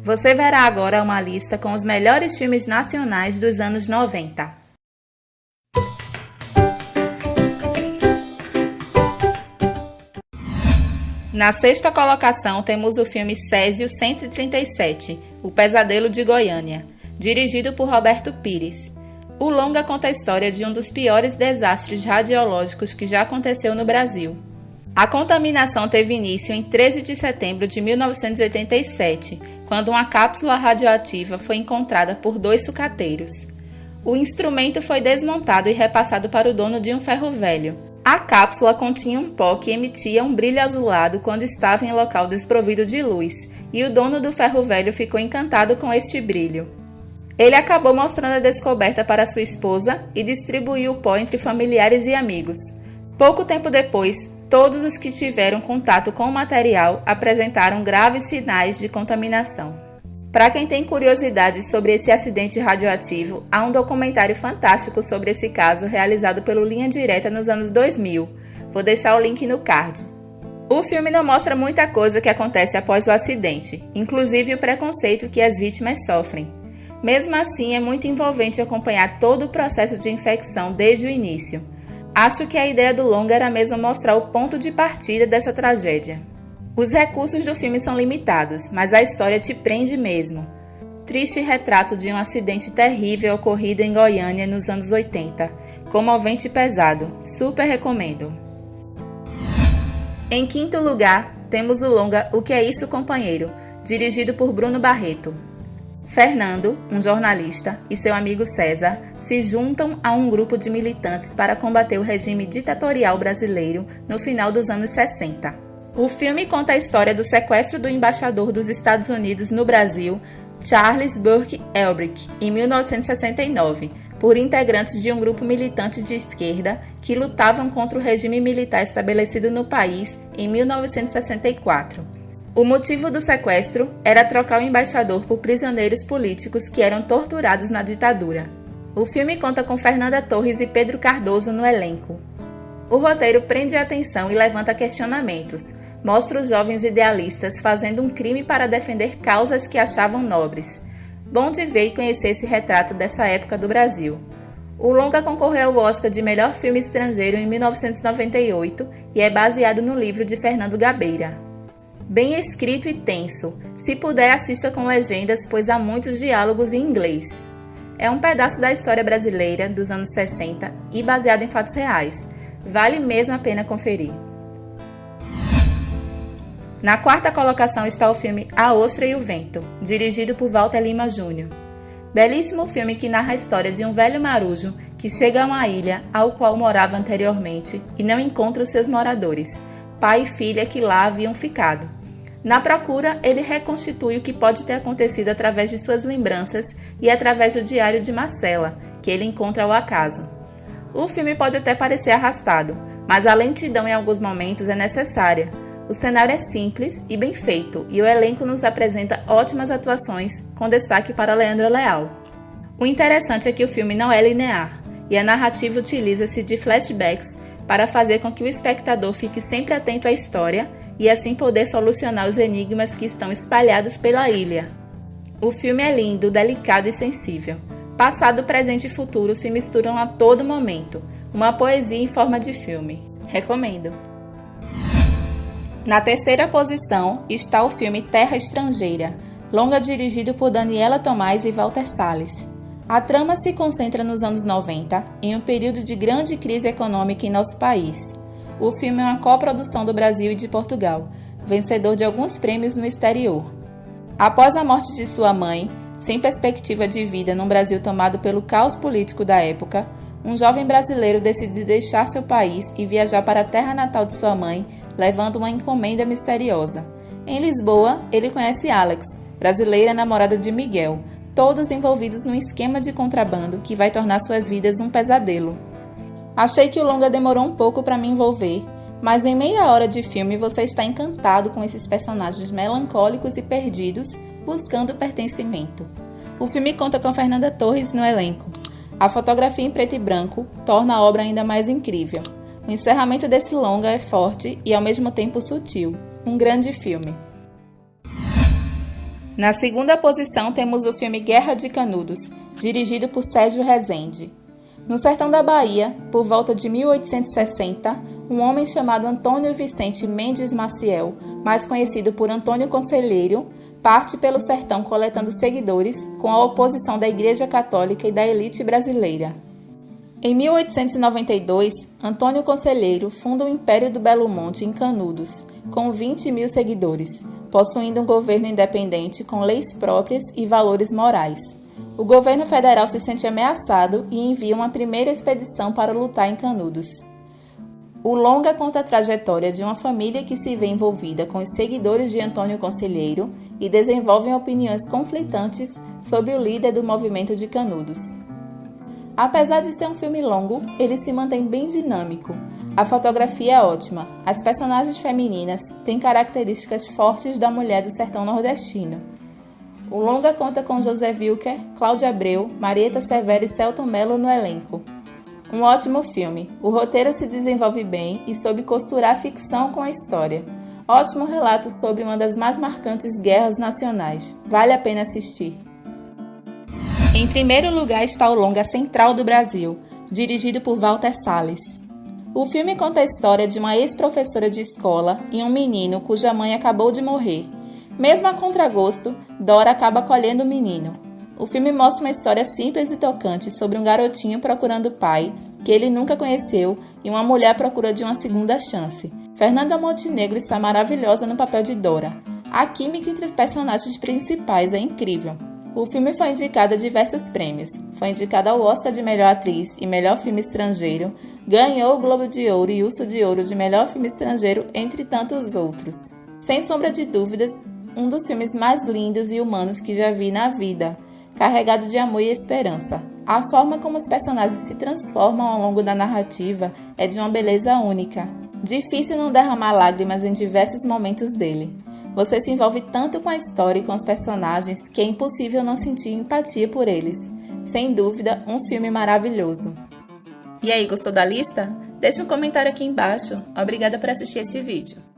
Você verá agora uma lista com os melhores filmes nacionais dos anos 90. Na sexta colocação temos o filme Césio 137, O Pesadelo de Goiânia, dirigido por Roberto Pires. O longa conta a história de um dos piores desastres radiológicos que já aconteceu no Brasil. A contaminação teve início em 13 de setembro de 1987, quando uma cápsula radioativa foi encontrada por 2 sucateiros. O instrumento foi desmontado e repassado para o dono de um ferro velho. A cápsula continha um pó que emitia um brilho azulado quando estava em local desprovido de luz, e o dono do ferro velho ficou encantado com este brilho. Ele acabou mostrando a descoberta para sua esposa e distribuiu o pó entre familiares e amigos. Pouco tempo depois, todos os que tiveram contato com o material apresentaram graves sinais de contaminação. Para quem tem curiosidade sobre esse acidente radioativo, há um documentário fantástico sobre esse caso realizado pelo Linha Direta nos anos 2000. Vou deixar o link no card. O filme não mostra muita coisa que acontece após o acidente, inclusive o preconceito que as vítimas sofrem. Mesmo assim, é muito envolvente acompanhar todo o processo de infecção desde o início. Acho que a ideia do longa era mesmo mostrar o ponto de partida dessa tragédia. Os recursos do filme são limitados, mas a história te prende mesmo. Triste retrato de um acidente terrível ocorrido em Goiânia nos anos 80. Comovente e pesado. Super recomendo. Em quinto lugar, temos o longa O Que É Isso, Companheiro, dirigido por Bruno Barreto. Fernando, um jornalista, e seu amigo César se juntam a um grupo de militantes para combater o regime ditatorial brasileiro no final dos anos 60. O filme conta a história do sequestro do embaixador dos Estados Unidos no Brasil, Charles Burke Elbrick, em 1969, por integrantes de um grupo militante de esquerda que lutavam contra o regime militar estabelecido no país em 1964. O motivo do sequestro era trocar o embaixador por prisioneiros políticos que eram torturados na ditadura. O filme conta com Fernanda Torres e Pedro Cardoso no elenco. O roteiro prende a atenção e levanta questionamentos. Mostra os jovens idealistas fazendo um crime para defender causas que achavam nobres. Bom de ver e conhecer esse retrato dessa época do Brasil. O longa concorreu ao Oscar de Melhor Filme Estrangeiro em 1998 e é baseado no livro de Fernando Gabeira. Bem escrito e tenso. Se puder, assista com legendas, pois há muitos diálogos em inglês. É um pedaço da história brasileira dos anos 60 e baseado em fatos reais. Vale mesmo a pena conferir. Na quarta colocação está o filme A Ostra e o Vento, dirigido por Walter Lima Jr. Belíssimo filme que narra a história de um velho marujo que chega a uma ilha ao qual morava anteriormente e não encontra os seus moradores, pai e filha que lá haviam ficado. Na procura, ele reconstitui o que pode ter acontecido através de suas lembranças e através do diário de Marcela, que ele encontra ao acaso. O filme pode até parecer arrastado, mas a lentidão em alguns momentos é necessária. O cenário é simples e bem feito, e o elenco nos apresenta ótimas atuações, com destaque para Leandro Leal. O interessante é que o filme não é linear, e a narrativa utiliza-se de flashbacks para fazer com que o espectador fique sempre atento à história e assim poder solucionar os enigmas que estão espalhados pela ilha. O filme é lindo, delicado e sensível. Passado, presente e futuro se misturam a todo momento. Uma poesia em forma de filme. Recomendo! Na terceira posição está o filme Terra Estrangeira, longa dirigido por Daniela Tomás e Walter Salles. A trama se concentra nos anos 90, em um período de grande crise econômica em nosso país. O filme é uma coprodução do Brasil e de Portugal, vencedor de alguns prêmios no exterior. Após a morte de sua mãe, sem perspectiva de vida num Brasil tomado pelo caos político da época, um jovem brasileiro decide deixar seu país e viajar para a terra natal de sua mãe, levando uma encomenda misteriosa. Em Lisboa, ele conhece Alex, brasileira namorada de Miguel, todos envolvidos num esquema de contrabando que vai tornar suas vidas um pesadelo. Achei que o longa demorou um pouco para me envolver, mas em meia hora de filme você está encantado com esses personagens melancólicos e perdidos, buscando pertencimento. O filme conta com Fernanda Torres no elenco. A fotografia em preto e branco torna a obra ainda mais incrível. O encerramento desse longa é forte e ao mesmo tempo sutil. Um grande filme. Na segunda posição temos o filme Guerra de Canudos, dirigido por Sérgio Rezende. No sertão da Bahia, por volta de 1860, um homem chamado Antônio Vicente Mendes Maciel, mais conhecido por Antônio Conselheiro, parte pelo sertão coletando seguidores com a oposição da Igreja Católica e da elite brasileira. Em 1892, Antônio Conselheiro funda o Império do Belo Monte em Canudos, com 20 mil seguidores, possuindo um governo independente com leis próprias e valores morais. O governo federal se sente ameaçado e envia uma primeira expedição para lutar em Canudos. O longa conta a trajetória de uma família que se vê envolvida com os seguidores de Antônio Conselheiro e desenvolvem opiniões conflitantes sobre o líder do movimento de Canudos. Apesar de ser um filme longo, ele se mantém bem dinâmico. A fotografia é ótima, as personagens femininas têm características fortes da mulher do sertão nordestino. O longa conta com José Wilker, Cláudia Abreu, Marieta Severo e Selton Mello no elenco. Um ótimo filme, o roteiro se desenvolve bem e soube costurar a ficção com a história. Ótimo relato sobre uma das mais marcantes guerras nacionais. Vale a pena assistir. Em primeiro lugar está o longa Central do Brasil, dirigido por Walter Salles. O filme conta a história de uma ex-professora de escola e um menino cuja mãe acabou de morrer. Mesmo a contragosto, Dora acaba acolhendo o menino. O filme mostra uma história simples e tocante sobre um garotinho procurando o pai, que ele nunca conheceu, e uma mulher à procura de uma segunda chance. Fernanda Montenegro está maravilhosa no papel de Dora. A química entre os personagens principais é incrível. O filme foi indicado a diversos prêmios. Foi indicado ao Oscar de Melhor Atriz e Melhor Filme Estrangeiro, ganhou o Globo de Ouro e Urso de Ouro de Melhor Filme Estrangeiro, entre tantos outros. Sem sombra de dúvidas, um dos filmes mais lindos e humanos que já vi na vida, carregado de amor e esperança. A forma como os personagens se transformam ao longo da narrativa é de uma beleza única. Difícil não derramar lágrimas em diversos momentos dele. Você se envolve tanto com a história e com os personagens que é impossível não sentir empatia por eles. Sem dúvida, um filme maravilhoso. E aí, gostou da lista? Deixa um comentário aqui embaixo. Obrigada por assistir esse vídeo.